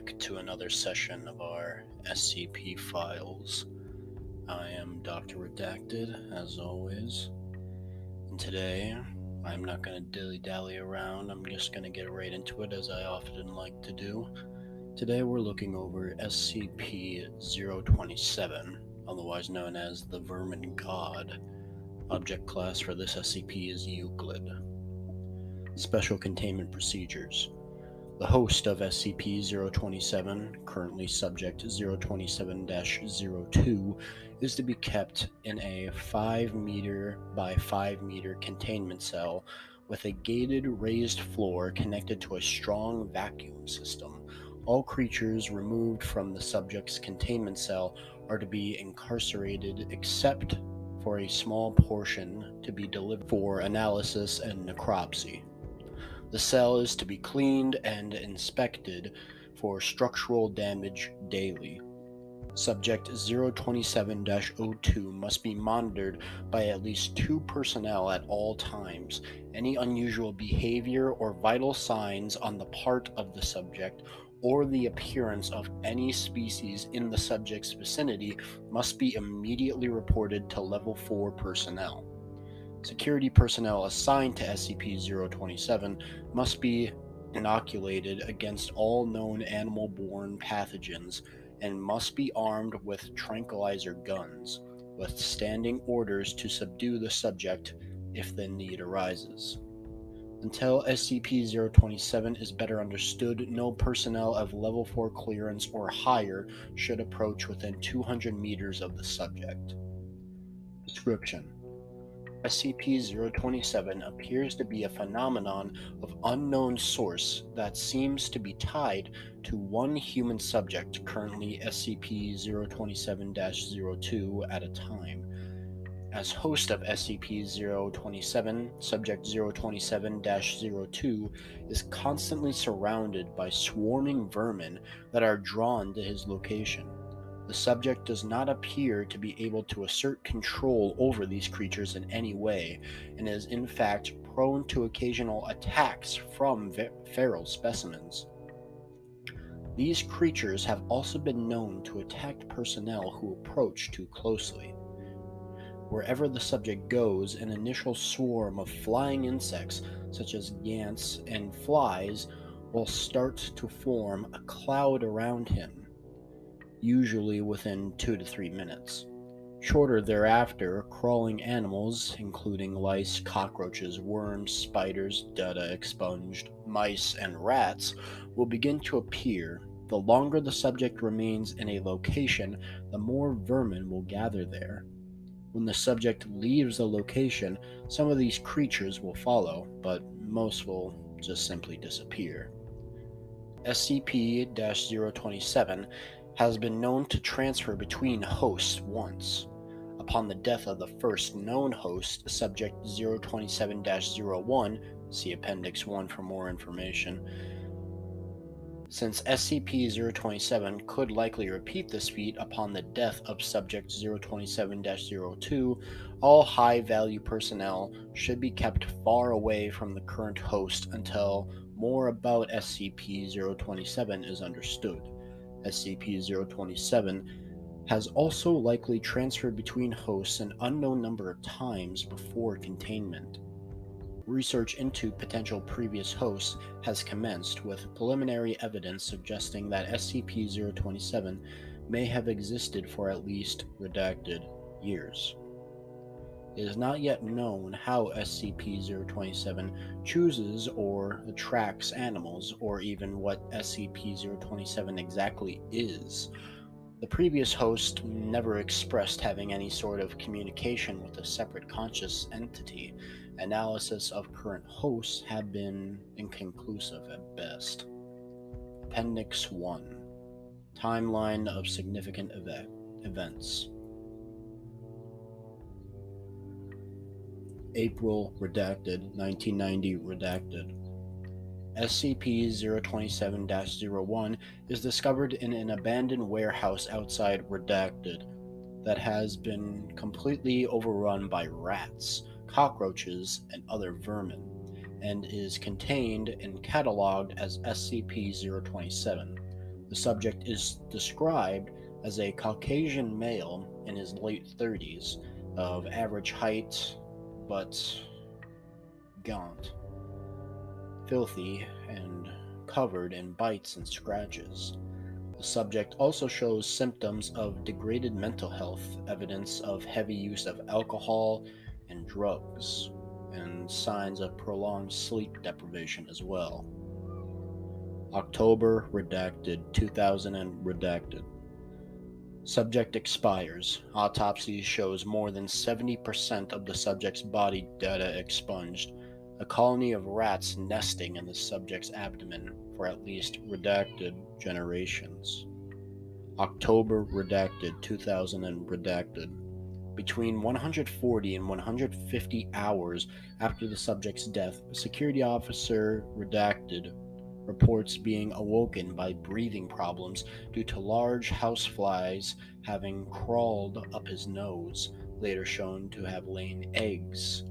back to another session of our SCP files. I am Dr. Redacted, as always, and today I'm not going to dilly-dally around. I'm just going to get right into it, as I often like to do. Today we're looking over SCP-027, otherwise known as the Vermin God. Object class for this SCP is Euclid. Special Containment Procedures. The host of SCP-027, currently Subject 027-02, is to be kept in a 5 meter by 5 meter containment cell with a gated raised floor connected to a strong vacuum system. All creatures removed from the subject's containment cell are to be incarcerated except for a small portion to be delivered for analysis and necropsy. The cell is to be cleaned and inspected for structural damage daily. Subject 027-02 must be monitored by at least 2 personnel at all times. Any unusual behavior or vital signs on the part of the subject or the appearance of any species in the subject's vicinity must be immediately reported to Level 4 personnel. Security personnel assigned to SCP-027 must be inoculated against all known animal-borne pathogens and must be armed with tranquilizer guns, with standing orders to subdue the subject if the need arises. Until SCP-027 is better understood, no personnel of Level 4 clearance or higher should approach within 200 meters of the subject. Description: SCP-027 appears to be a phenomenon of unknown source that seems to be tied to one human subject, currently SCP-027-02 at a time. As host of SCP-027, Subject 027-02 is constantly surrounded by swarming vermin that are drawn to his location. The subject does not appear to be able to assert control over these creatures in any way, and is in fact prone to occasional attacks from feral specimens. These creatures have also been known to attack personnel who approach too closely. Wherever the subject goes, an initial swarm of flying insects, such as ants and flies, will start to form a cloud around him, usually within 2 to 3 minutes. Shorter thereafter, crawling animals, including lice, cockroaches, worms, spiders, data expunged, mice, and rats, will begin to appear. The longer the subject remains in a location, the more vermin will gather there. When the subject leaves the location, some of these creatures will follow, but most will just simply disappear. SCP-027 has been known to transfer between hosts once. Upon the death of the first known host, Subject 027-01, see Appendix 1 for more information. Since SCP-027 could likely repeat this feat upon the death of Subject 027-02, all high-value personnel should be kept far away from the current host until more about SCP-027 is understood. SCP-027 has also likely transferred between hosts an unknown number of times before containment. Research into potential previous hosts has commenced, with preliminary evidence suggesting that SCP-027 may have existed for at least redacted years. It is not yet known how SCP-027 chooses or attracts animals, or even what SCP-027 exactly is. The previous host never expressed having any sort of communication with a separate conscious entity. Analysis of current hosts have been inconclusive at best. Appendix 1. Timeline of significant events. April redacted, 1990 redacted. SCP-027-01 is discovered in an abandoned warehouse outside redacted that has been completely overrun by rats, cockroaches, and other vermin, and is contained and cataloged as SCP-027. The subject is described as a Caucasian male in his late 30s, of average height, but gaunt, filthy, and covered in bites and scratches. The subject also shows symptoms of degraded mental health, evidence of heavy use of alcohol and drugs, and signs of prolonged sleep deprivation as well. October, redacted, 2000 and redacted. Subject expires. Autopsy shows more than 70% of the subject's body data expunged. A colony of rats nesting in the subject's abdomen for at least redacted generations. October, redacted, 2000 and redacted. Between 140 and 150 hours after the subject's death, a security officer, redacted, reports being awoken by breathing problems due to large houseflies having crawled up his nose, later shown to have laid eggs.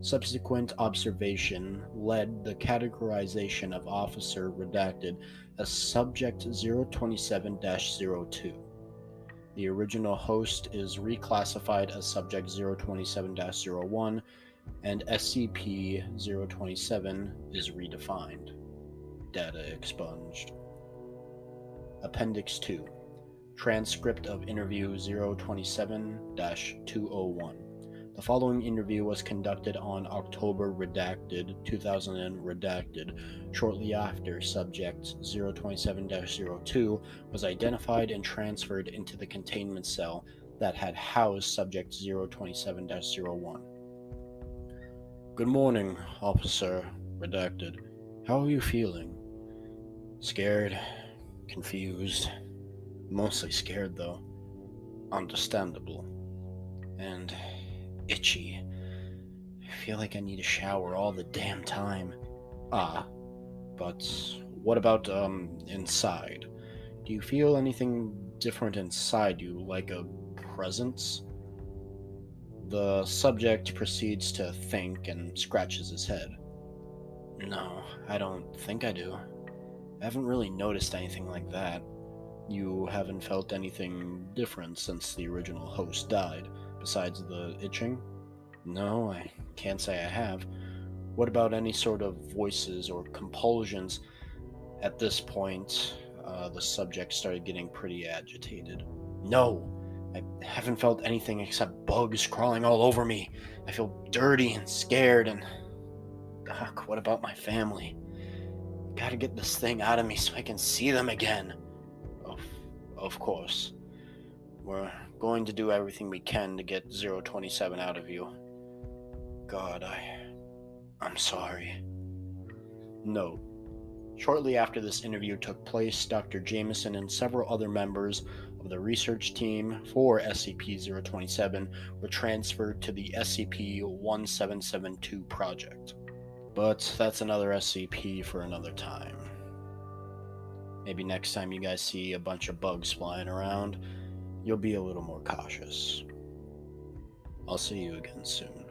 Subsequent observation led the categorization of Officer Redacted as Subject 027-02. The original host is reclassified as Subject 027-01, and SCP-027 is redefined. Data expunged. Appendix 2. Transcript of Interview 027-201. The following interview was conducted on October redacted 2000 and redacted, shortly after Subject 027-02 was identified and transferred into the containment cell that had housed Subject 027-01. Good morning, Officer Redacted. How are you feeling? Scared, confused, mostly scared though. Understandable. And itchy. I feel like I need a shower all the damn time. But what about, inside? Do you feel anything different inside you, like a presence? The subject proceeds to think and scratches his head. No, I don't think I do. I haven't really noticed anything like that. You haven't felt anything different since the original host died, besides the itching? No, I can't say I have. What about any sort of voices or compulsions? At this point, the subject started getting pretty agitated. No, I haven't felt anything except bugs crawling all over me. I feel dirty and scared and... Doc, what about my family? Gotta get this thing out of me so I can see them again. Of course. We're going to do everything we can to get 027 out of you. God, I'm sorry. Note: shortly after this interview took place, Dr. Jameson and several other members of the research team for SCP-027 were transferred to the SCP-1772 project. But that's another SCP for another time. Maybe next time you guys see a bunch of bugs flying around, you'll be a little more cautious. I'll see you again soon.